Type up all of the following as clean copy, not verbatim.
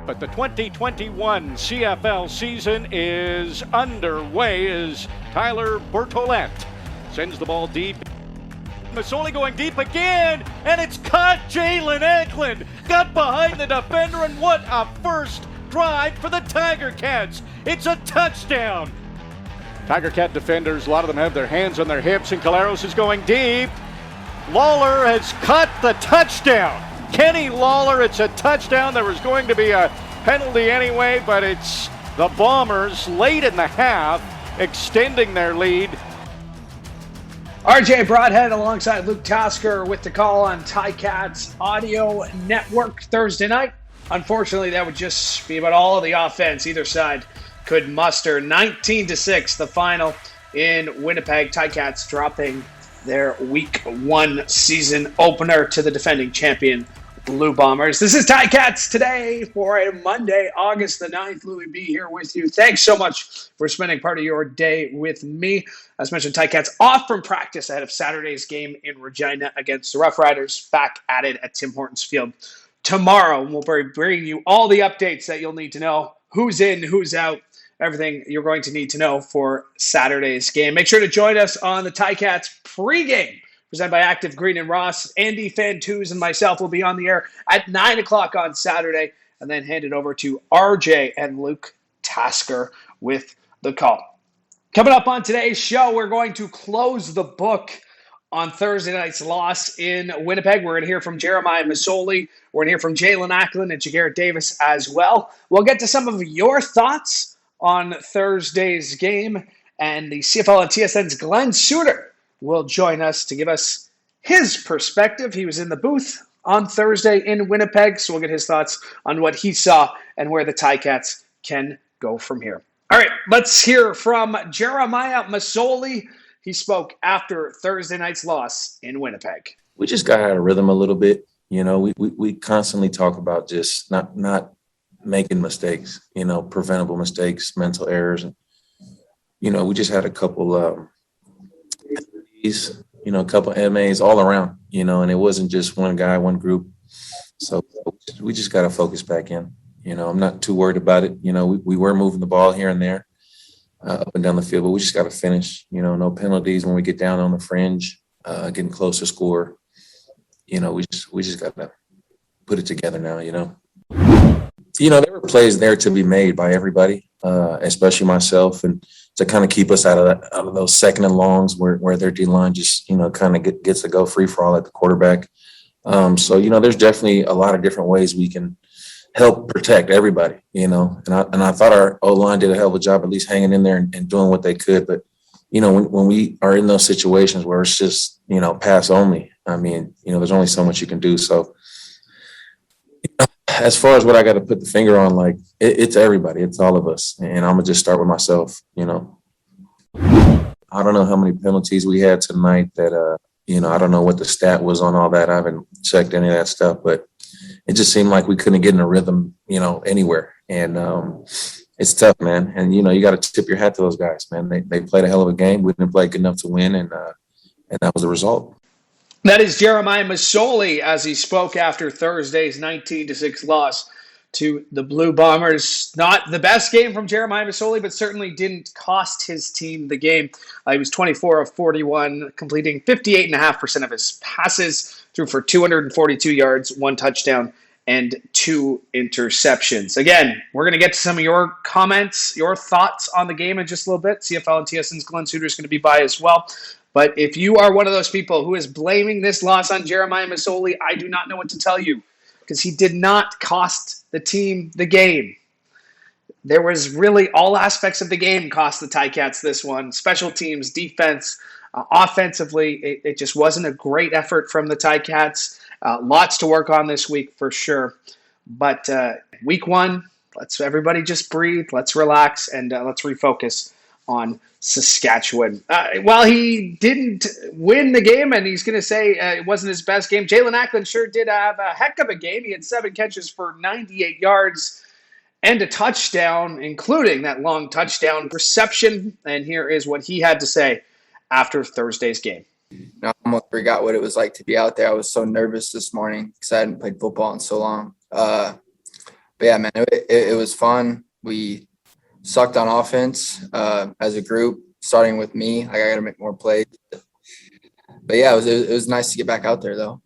But the 2021 CFL season is underway as Tyler Bertolette sends the ball deep. Masoli going deep again, and it's caught. Jaelon Acklin got behind the defender, and what a first drive for the Tiger Cats. It's a touchdown. Tiger Cat defenders, a lot of them have their hands on their hips, and Caleros is going deep. Lawler has caught the touchdown. Kenny Lawler, it's a touchdown. There was going to be a penalty anyway, but it's the Bombers late in the half extending their lead. RJ Broadhead alongside Luke Tasker with the call on Ticats Audio Network Thursday night. Unfortunately, that would just be about all of the offense either side could muster. 19-6, the final in Winnipeg. Ticats dropping their Week 1 season opener to the defending champion Blue Bombers. This is Ticats today for a Monday, August the 9th. Louie B here with you. Thanks so much for spending part of your day with me. As mentioned, Ticats off from practice ahead of Saturday's game in Regina against the Rough Riders, back at it at Tim Hortons Field tomorrow. We'll be bringing you all the updates that you'll need to know, who's in, who's out, everything you're going to need to know for Saturday's game. Make sure to join us on the Ticats pregame, presented by Active Green and Ross. Andy Fantuz and myself will be on the air at 9 o'clock on Saturday, and then hand it over to RJ and Luke Tasker with the call. Coming up on today's show, we're going to close the book on Thursday night's loss in Winnipeg. We're going to hear from Jeremiah Masoli. We're going to hear from Jaelon Acklin and Ja'Gared Davis as well. We'll get to some of your thoughts on Thursday's game, and the CFL and TSN's Glen Suitor will join us to give us his perspective. He was in the booth on Thursday in Winnipeg, so we'll get his thoughts on what he saw and where the Ticats can go from here. All right, let's hear from Jeremiah Masoli. He spoke after Thursday night's loss in Winnipeg. We just got out of rhythm a little bit. You know, we constantly talk about just not making mistakes, you know, preventable mistakes, mental errors. And, you know, we just had a couple a couple MAs all around, you know, and it wasn't just one guy, one group. So we just got to focus back in. You know, I'm not too worried about it. You know, we were moving the ball here and there up and down the field, but we just got to finish. You know, no penalties when we get down on the fringe, getting close to score. You know, we just got to put it together now, you know. You know, there were plays there to be made by everybody, especially myself, and to kind of keep us out of those second and longs where their D-line just, you know, kind of gets to go free for all at the quarterback. So, you know, there's definitely a lot of different ways we can help protect everybody, you know. And I thought our O-line did a hell of a job at least hanging in there and doing what they could. But, you know, when we are in those situations where it's just, you know, pass only, I mean, you know, there's only so much you can do. So, as far as what I got to put the finger on, like, it's everybody. It's all of us. And I'm going to just start with myself, you know. I don't know how many penalties we had tonight that, you know, I don't know what the stat was on all that. I haven't checked any of that stuff, but it just seemed like we couldn't get in a rhythm, you know, anywhere. And it's tough, man. And, you know, you got to tip your hat to those guys, man. They played a hell of a game. We didn't play good enough to win, and that was the result. That is Jeremiah Masoli as he spoke after Thursday's 19-6 loss to the Blue Bombers. Not the best game from Jeremiah Masoli, but certainly didn't cost his team the game. He was 24 of 41, completing 58.5% of his passes, threw for 242 yards, 1 touchdown, and 2 interceptions. Again, we're going to get to some of your comments, your thoughts on the game in just a little bit. CFL and TSN's Glen Suitor is going to be by as well. But if you are one of those people who is blaming this loss on Jeremiah Masoli, I do not know what to tell you, because he did not cost the team the game. There was really all aspects of the game cost the Ticats this one. Special teams, defense, offensively, it just wasn't a great effort from the Ticats. Lots to work on this week for sure. But week 1, let's everybody just breathe. Let's relax and let's refocus on Saskatchewan. While he didn't win the game, and he's going to say it wasn't his best game, Jaelon Acklin sure did have a heck of a game. He had 7 catches for 98 yards and a touchdown, including that long touchdown reception. And here is what he had to say after Thursday's game. I almost forgot what it was like to be out there. I was so nervous this morning because I hadn't played football in so long. But yeah, man, it was fun. We sucked on offense as a group, starting with me. I got to make more plays. But yeah, it was nice to get back out there though.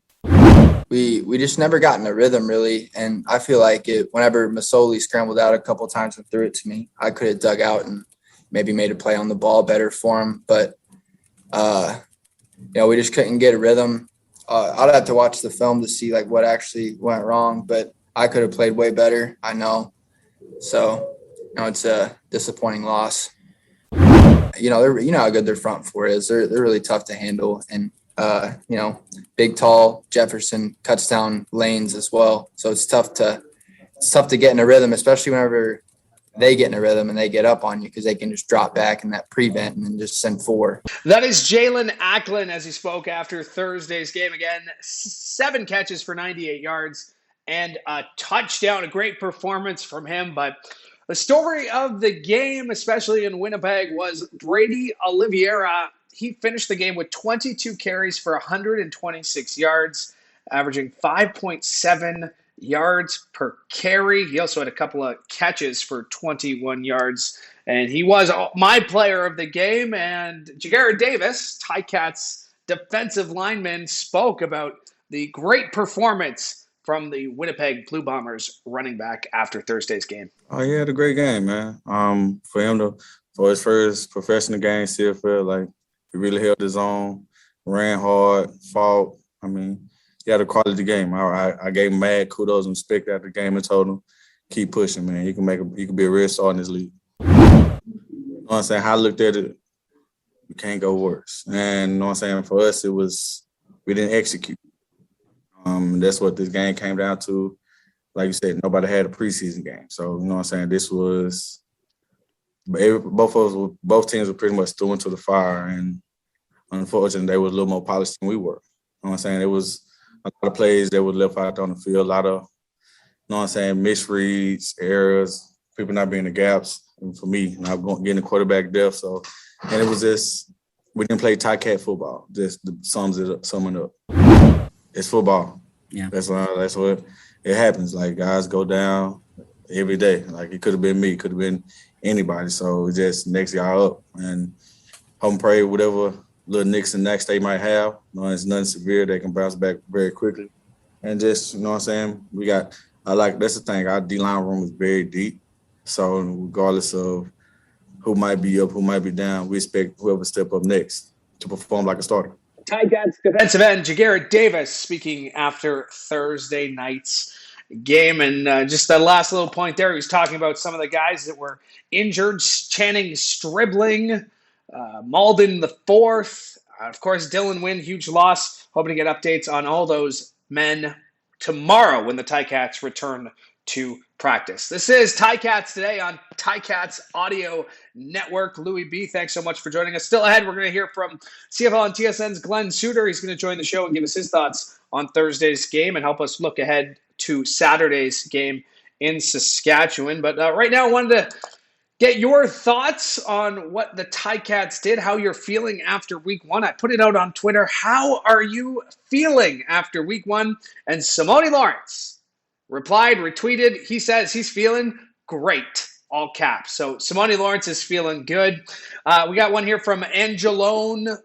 We just never got in a rhythm really, and I feel like whenever Masoli scrambled out a couple of times and threw it to me, I could have dug out and maybe made a play on the ball better for him. But we just couldn't get a rhythm. I'd have to watch the film to see like what actually went wrong, but I could have played way better. I know. So, it's a disappointing loss. How good their front four is. They're really tough to handle, and big, tall Jefferson cuts down lanes as well. So it's tough to get in a rhythm, especially whenever they get in a rhythm and they get up on you, because they can just drop back in that prevent and then just send four. That is Jaelon Acklin as he spoke after Thursday's game. Again, 7 catches for 98 yards and a touchdown. A great performance from him. But the story of the game, especially in Winnipeg, was Brady Oliveira. He finished the game with 22 carries for 126 yards, averaging 5.7 yards per carry. He also had a couple of catches for 21 yards. And he was my player of the game. And Ja'Gared Davis, Ticats defensive lineman, spoke about the great performance from the Winnipeg Blue Bombers running back after Thursday's game. Oh, he had a great game, man. For his first professional game, CFL, like, he really held his own, ran hard, fought. I mean, he had a quality game. I gave him mad kudos and respect after the game and told him, keep pushing, man. He can be a real star in this league. You know what I'm saying? How I looked at it, you can't go worse. And you know what I'm saying? For us, we didn't execute. That's what this game came down to. Like you said, nobody had a preseason game. So, you know what I'm saying? Both teams were pretty much thrown to the fire. And unfortunately, they were a little more polished than we were. You know what I'm saying? It was a lot of plays that were left out on the field, a lot of, you know what I'm saying, misreads, errors, people not being the gaps. And for me, not getting the quarterback depth. So, and it was just, we didn't play Ticat football. Just summing up. It's football. Yeah. That's what it happens. Like, guys go down every day. Like, it could have been me, could have been anybody. So it just next y'all up and hope and pray whatever little nicks and knacks they might have. You know, it's nothing severe. They can bounce back very quickly. And just, you know what I'm saying, that's the thing. Our D-line room is very deep. So regardless of who might be up, who might be down, we expect whoever step up next to perform like a starter. Ticats defensive end Ja'Gared Davis speaking after Thursday night's game. And just the last little point there, he was talking about some of the guys that were injured: Channing Stribling, Malden the fourth, of course Dylan Wynn, huge loss. Hoping to get updates on all those men tomorrow when the Ticats return to practice. This is Ticats Today on Ticats Audio Network. Louie B, thanks so much for joining us. Still ahead, we're going to hear from CFL and TSN's Glen Suitor. He's going to join the show and give us his thoughts on Thursday's game and help us look ahead to Saturday's game in Saskatchewan. But right now, I wanted to get your thoughts on what the Ticats did, how you're feeling after week one. I put it out on Twitter. How are you feeling after week one? And Simone Lawrence replied, retweeted. He says he's feeling great, all caps. So Simone Lawrence is feeling good. We got one here from Angelone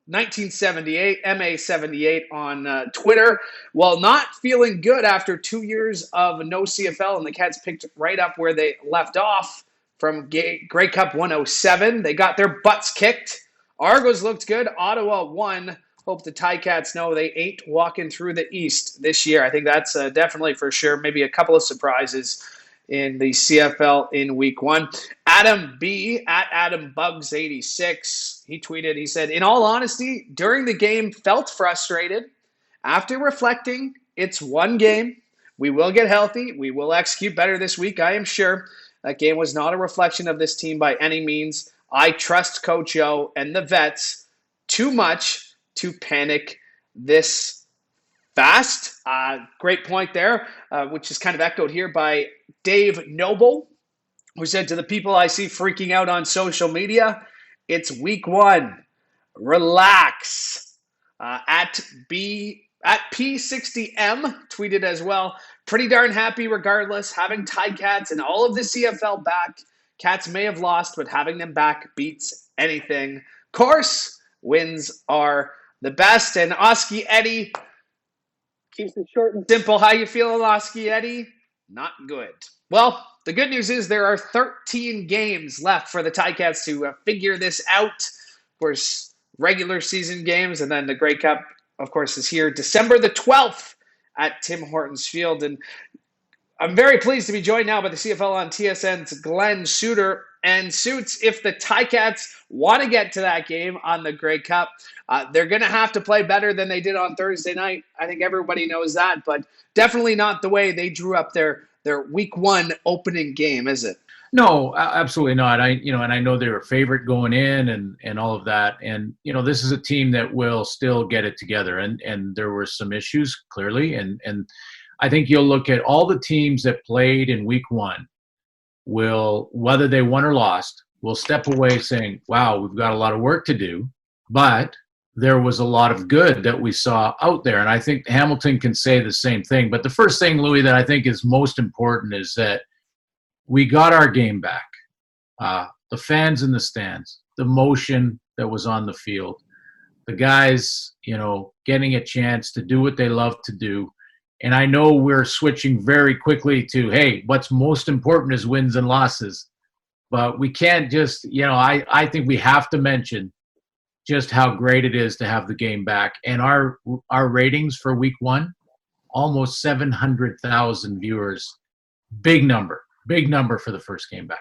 1978, MA78 on Twitter. Well, not feeling good after 2 years of no CFL, and the Cats picked right up where they left off from Grey Cup 107. They got their butts kicked. Argos looked good. Ottawa won. Hope the Ticats know they ain't walking through the East this year. I think that's definitely for sure. Maybe a couple of surprises in the CFL in week one. Adam B, at AdamBugs86, he tweeted, he said, in all honesty, during the game, felt frustrated. After reflecting, it's one game. We will get healthy. We will execute better this week, I am sure. That game was not a reflection of this team by any means. I trust Coach O and the vets too much to panic this fast. Great point there, which is kind of echoed here by Dave Noble, who said, to the people I see freaking out on social media, it's week one. Relax. At At P60M tweeted as well, pretty darn happy regardless, having Ticats and all of the CFL back. Cats may have lost, but having them back beats anything. Of course, wins are the best. And Oski Eddie keeps it short and simple. How you feeling, Oski Eddie? Not good. Well, the good news is there are 13 games left for the Ticats to figure this out. Of course, regular season games, and then the Grey Cup, of course, is here December the 12th at Tim Hortons Field. And I'm very pleased to be joined now by the CFL on TSN's Glen, Suitor, and Suits. If the Ticats want to get to that game on the Grey Cup, they're going to have to play better than they did on Thursday night. I think everybody knows that, but definitely not the way they drew up their week one opening game, is it? No, absolutely not. And I know they were a favorite going in and all of that. And, this is a team that will still get it together. And there were some issues clearly. And I think you'll look at all the teams that played in week one will, whether they won or lost, will step away saying, wow, we've got a lot of work to do, but there was a lot of good that we saw out there. And I think Hamilton can say the same thing. But the first thing, Louie, that I think is most important is that we got our game back. The fans in the stands, the motion that was on the field, the guys, getting a chance to do what they love to do. And I know we're switching very quickly to, hey, what's most important is wins and losses. But we can't just, I think we have to mention just how great it is to have the game back. And our ratings for week one, almost 700,000 viewers. Big number for the first game back.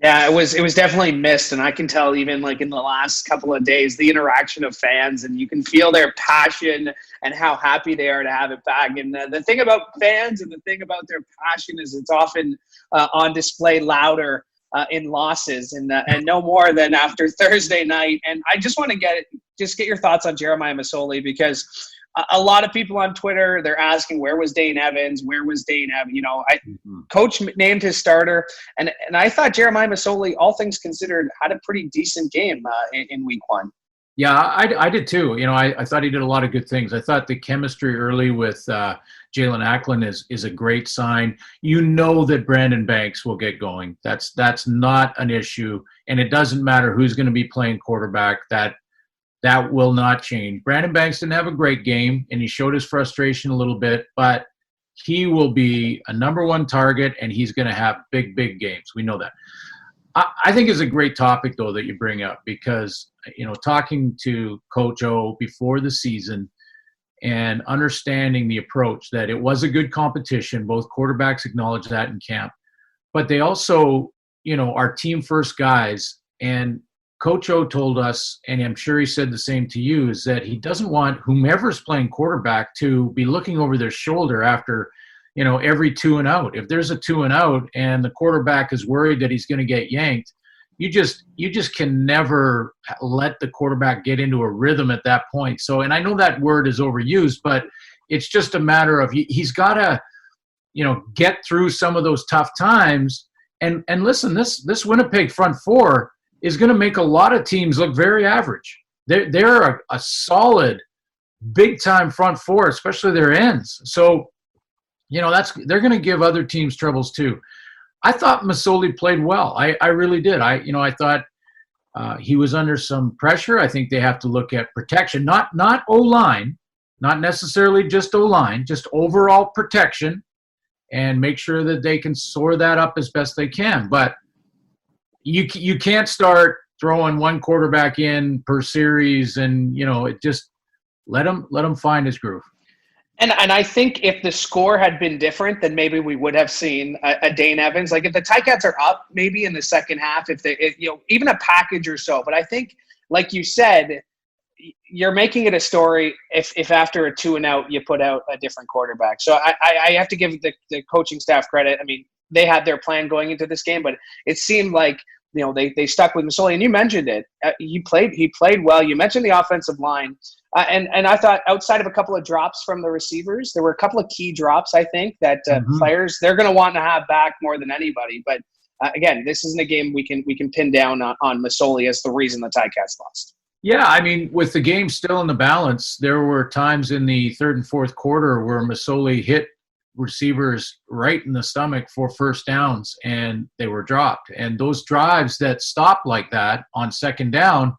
Yeah, it was definitely missed, and I can tell even like in the last couple of days, the interaction of fans, and you can feel their passion and how happy they are to have it back. And the thing about fans and the thing about their passion is it's often on display louder in losses, and no more than after Thursday night. And I just want to get your thoughts on Jeremiah Masoli, because a lot of people on Twitter, they're asking, where was Dane Evans? Where was Dane Evans? Coach named his starter, and I thought Jeremiah Masoli, all things considered, had a pretty decent game in week one. Yeah, I did too. I thought he did a lot of good things. I thought the chemistry early with Jaelon Acklin is a great sign. That Brandon Banks will get going. That's not an issue, and it doesn't matter who's going to be playing quarterback. That will not change. Brandon Banks didn't have a great game, and he showed his frustration a little bit, but he will be a number one target, and he's going to have big, big games. We know that. I think it's a great topic, though, that you bring up, because, talking to Coach O before the season and understanding the approach that it was a good competition, both quarterbacks acknowledge that in camp, but they also, are team-first guys. And Coach O told us, and I'm sure he said the same to you, is that he doesn't want whomever's playing quarterback to be looking over their shoulder after, every 2 and out. If there's a 2 and out and the quarterback is worried that he's going to get yanked, you just can never let the quarterback get into a rhythm at that point. So, and I know that word is overused, but it's just a matter of he's got to, get through some of those tough times. And listen, this Winnipeg front four is going to make a lot of teams look very average. They're a solid, big-time front four, especially their ends. So, they're going to give other teams troubles too. I thought Masoli played well. I really did. I thought he was under some pressure. I think they have to look at protection, not O-line, not necessarily just O-line, just overall protection, and make sure that they can soar that up as best they can. But you can't start throwing one quarterback in per series, and it just let him find his groove. And I think if the score had been different, then maybe we would have seen a Dane Evans. Like if the Ticats are up, maybe in the second half, if even a package or so. But I think, like you said, you're making it a story if after a 2 and out you put out a different quarterback. So I have to give the coaching staff credit. I mean, they had their plan going into this game, but it seemed like they stuck with Masoli. And you mentioned it. He played well. You mentioned the offensive line. And I thought outside of a couple of drops from the receivers, there were a couple of key drops, I think, that players, they're going to want to have back more than anybody. But again, this isn't a game we can pin down on Masoli as the reason the Ticats lost. Yeah, I mean, with the game still in the balance, there were times in the third and fourth quarter where Masoli hit receivers right in the stomach for first downs, and they were dropped. And those drives that stop like that on second down,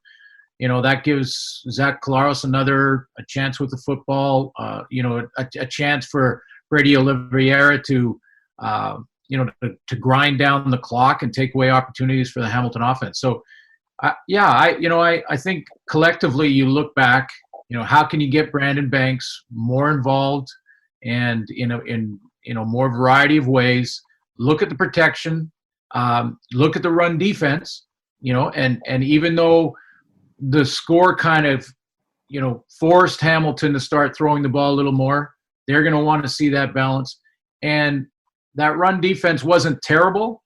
that gives Zach Collaros a chance with the football, a chance for Brady Oliveira to grind down the clock and take away opportunities for the Hamilton offense. So, I think collectively you look back, how can you get Brandon Banks more involved and in more variety of ways? Look at the protection, look at the run defense, and even though the score kind of, forced Hamilton to start throwing the ball a little more, they're going to want to see that balance. And that run defense wasn't terrible,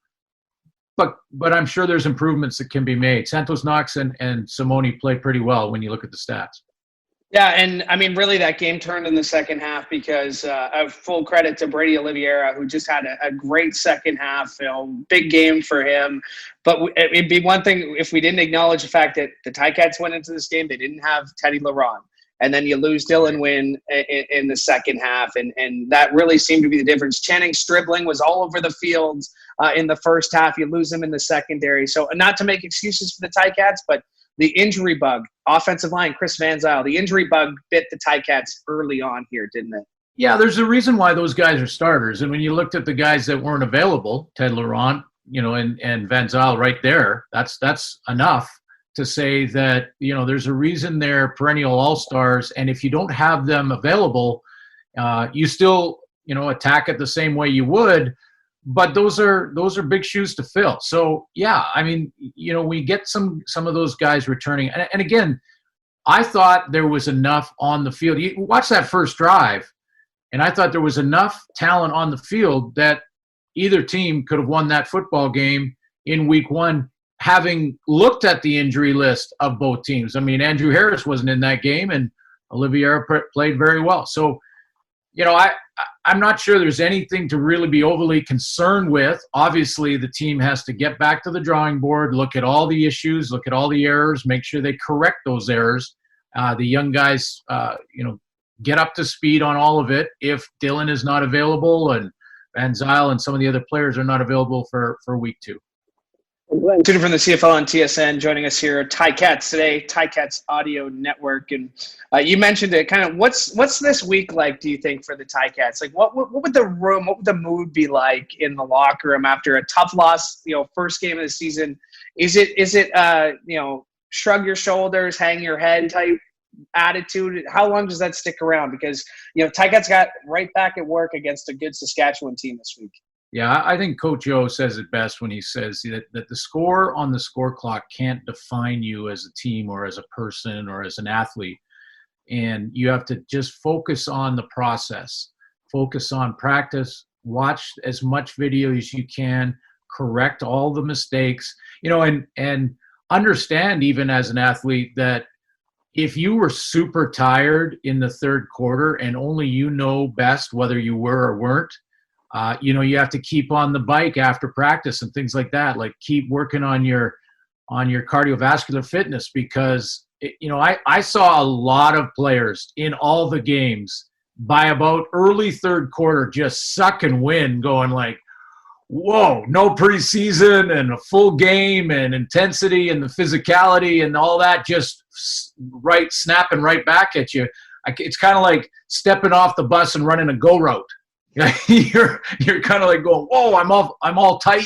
but I'm sure there's improvements that can be made. Santos Knox and Simone play pretty well when you look at the stats. Yeah, and I mean, really, that game turned in the second half because of full credit to Brady Oliveira, who just had a great second half. Big game for him. But it'd be one thing if we didn't acknowledge the fact that the Ticats went into this game. They didn't have Teddy Laurent. And then you lose Dylan Wynn in the second half. And that really seemed to be the difference. Channing Stribling was all over the field in the first half. You lose him in the secondary. So not to make excuses for the Ticats, but the injury bug, offensive line, Chris Van Zyl, the injury bug bit the Ticats early on here, didn't it? Yeah, there's a reason why those guys are starters. And when you looked at the guys that weren't available, Ted Laurent, and Van Zyl right there, that's enough to say that, there's a reason they're perennial all-stars. And if you don't have them available, you still, attack it the same way you would. But those are big shoes to fill. So, yeah, I mean, we get some of those guys returning. And again, I thought there was enough on the field. You watch that first drive, and I thought there was enough talent on the field that either team could have won that football game in week one, having looked at the injury list of both teams. I mean, Andrew Harris wasn't in that game, and Oliveira played very well. So, I'm not sure there's anything to really be overly concerned with. Obviously, the team has to get back to the drawing board, look at all the issues, look at all the errors, make sure they correct those errors. The young guys, get up to speed on all of it. If Dylan is not available and Van Zyl and some of the other players are not available for week two. Glen Suitor from the CFL and TSN joining us here at Ticats today, Ticats Audio Network. And you mentioned it, kind of what's this week like, do you think, for the Ticats? Like what would the mood be like in the locker room after a tough loss, first game of the season? Is it shrug your shoulders, hang your head type attitude? How long does that stick around? Because, Ticats got right back at work against a good Saskatchewan team this week. Yeah, I think Coach O says it best when he says that the score on the score clock can't define you as a team or as a person or as an athlete. And you have to just focus on the process, focus on practice, watch as much video as you can, correct all the mistakes, and understand, even as an athlete, that if you were super tired in the third quarter and only best whether you were or weren't, you have to keep on the bike after practice and things like that. Like keep working on your cardiovascular fitness, because I saw a lot of players in all the games by about early third quarter just suck and win, going like, whoa, no preseason and a full game and intensity and the physicality and all that just snapping right back at you. It's kind of like stepping off the bus and running a go route. You're kind of like going, whoa, I'm all tight.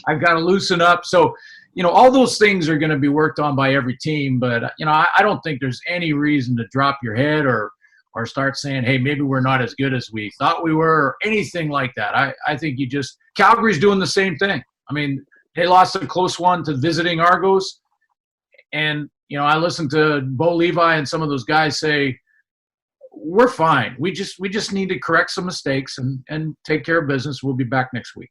I've got to loosen up. So, all those things are going to be worked on by every team. But, I don't think there's any reason to drop your head or start saying, hey, maybe we're not as good as we thought we were, or anything like that. I think Calgary's doing the same thing. I mean, they lost a close one to visiting Argos. And, I listened to Bo Levi and some of those guys say, we're fine. We just need to correct some mistakes and take care of business. We'll be back next week.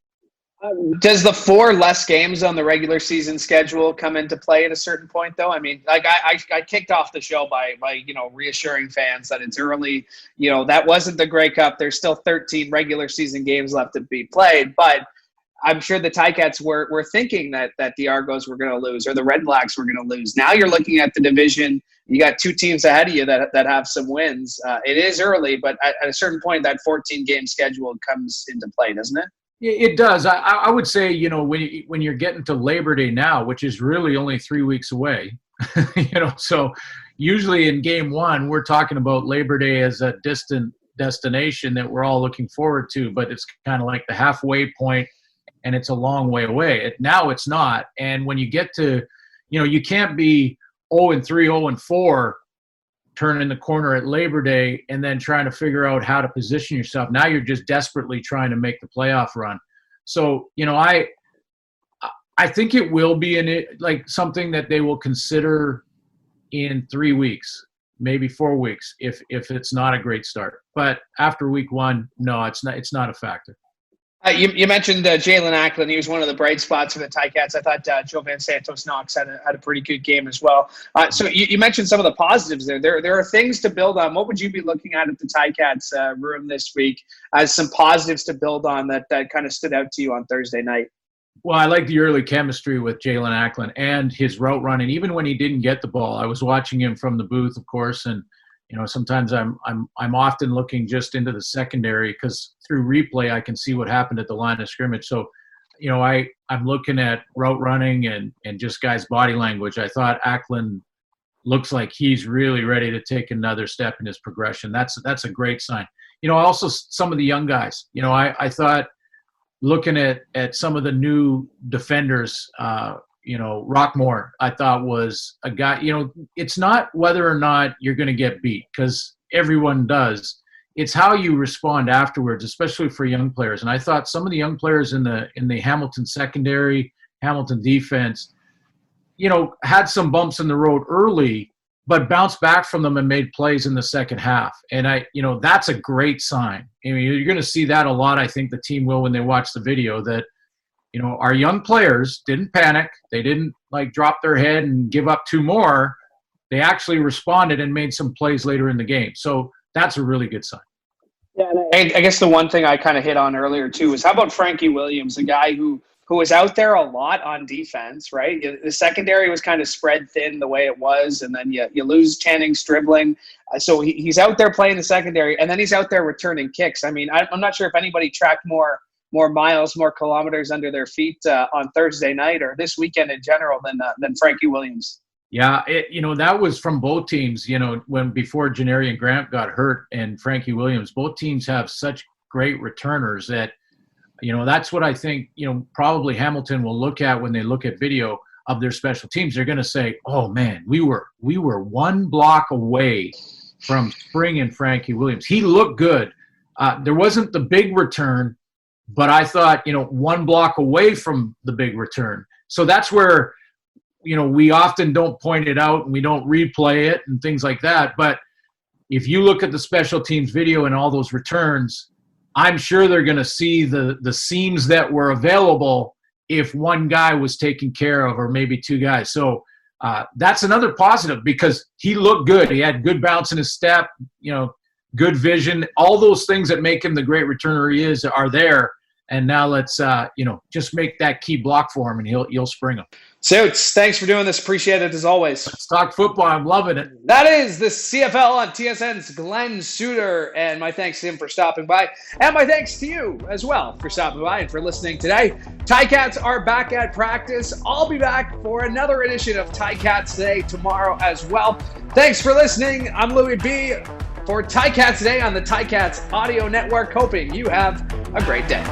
Does the 4 less games on the regular season schedule come into play at a certain point, though? I mean, like I kicked off the show by reassuring fans that it's early. That wasn't the Grey Cup. There's still 13 regular season games left to be played. But I'm sure the Ticats were thinking that the Argos were going to lose or the Red Blacks were going to lose. Now you're looking at the division. You got 2 teams ahead of you that have some wins. It is early, but at a certain point, that 14-game schedule comes into play, doesn't it? It does. I would say, when you're getting to Labor Day now, which is really only 3 weeks away, so usually in game 1, we're talking about Labor Day as a distant destination that we're all looking forward to, but it's kind of like the halfway point, and it's a long way away. Now it's not. And when you get to, you can't be 0-3, 0-4 turning the corner at Labor Day and then trying to figure out how to position yourself. Now you're just desperately trying to make the playoff run. So, I think it will be something that they will consider in 3 weeks, maybe 4 weeks, if it's not a great start. But after week 1, no, it's not a factor. You mentioned Jaelon Acklin. He was one of the bright spots for the Ticats. I thought Joe Van Santos Knox had a pretty good game as well. So you mentioned some of the positives there. There are things to build on. What would you be looking at the Ticats room this week as some positives to build on that kind of stood out to you on Thursday night? Well, I like the early chemistry with Jaelon Acklin and his route running. Even when he didn't get the ball, I was watching him from the booth, of course, and sometimes I'm often looking just into the secondary because through replay I can see what happened at the line of scrimmage. So, I'm looking at route running and just guys' body language. I thought Acklin looks like he's really ready to take another step in his progression. That's a great sign. Also some of the young guys. I thought looking at some of the new defenders. Rockmore, I thought was a guy, it's not whether or not you're going to get beat because everyone does. It's how you respond afterwards, especially for young players. And I thought some of the young players in the Hamilton secondary, Hamilton defense, had some bumps in the road early, but bounced back from them and made plays in the second half. And that's a great sign. I mean, you're going to see that a lot. I think the team will when they watch the video that, our young players didn't panic. They didn't drop their head and give up 2 more. They actually responded and made some plays later in the game. So that's a really good sign. Yeah, and I guess the one thing I kind of hit on earlier too is how about Frankie Williams, a guy who was out there a lot on defense, right? The secondary was kind of spread thin the way it was, and then you lose Channing Stribling. So he's out there playing the secondary, and then he's out there returning kicks. I mean, I'm not sure if anybody tracked more miles, more kilometers under their feet on Thursday night or this weekend in general than Frankie Williams. Yeah, that was from both teams, before Janarian Grant got hurt and Frankie Williams. Both teams have such great returners that, that's what I think, probably Hamilton will look at when they look at video of their special teams. They're going to say, oh, man, we were 1 block away from springing Frankie Williams. He looked good. There wasn't the big return, but I thought, 1 block away from the big return. So that's where, we often don't point it out and we don't replay it and things like that. But if you look at the special teams video and all those returns, I'm sure they're going to see the seams that were available if 1 guy was taken care of or maybe 2 guys. So that's another positive because he looked good. He had good bounce in his step, good vision. All those things that make him the great returner he is are there. And now let's, just make that key block for him, and he'll spring them. Suits, thanks for doing this. Appreciate it as always. Let's talk football. I'm loving it. That is the CFL on TSN's Glen Suitor, and my thanks to him for stopping by, and my thanks to you as well for stopping by and for listening today. Ticats are back at practice. I'll be back for another edition of Ticats Today tomorrow as well. Thanks for listening. I'm Louie B for Ticats Today on the Ticats Audio Network, hoping you have a great day.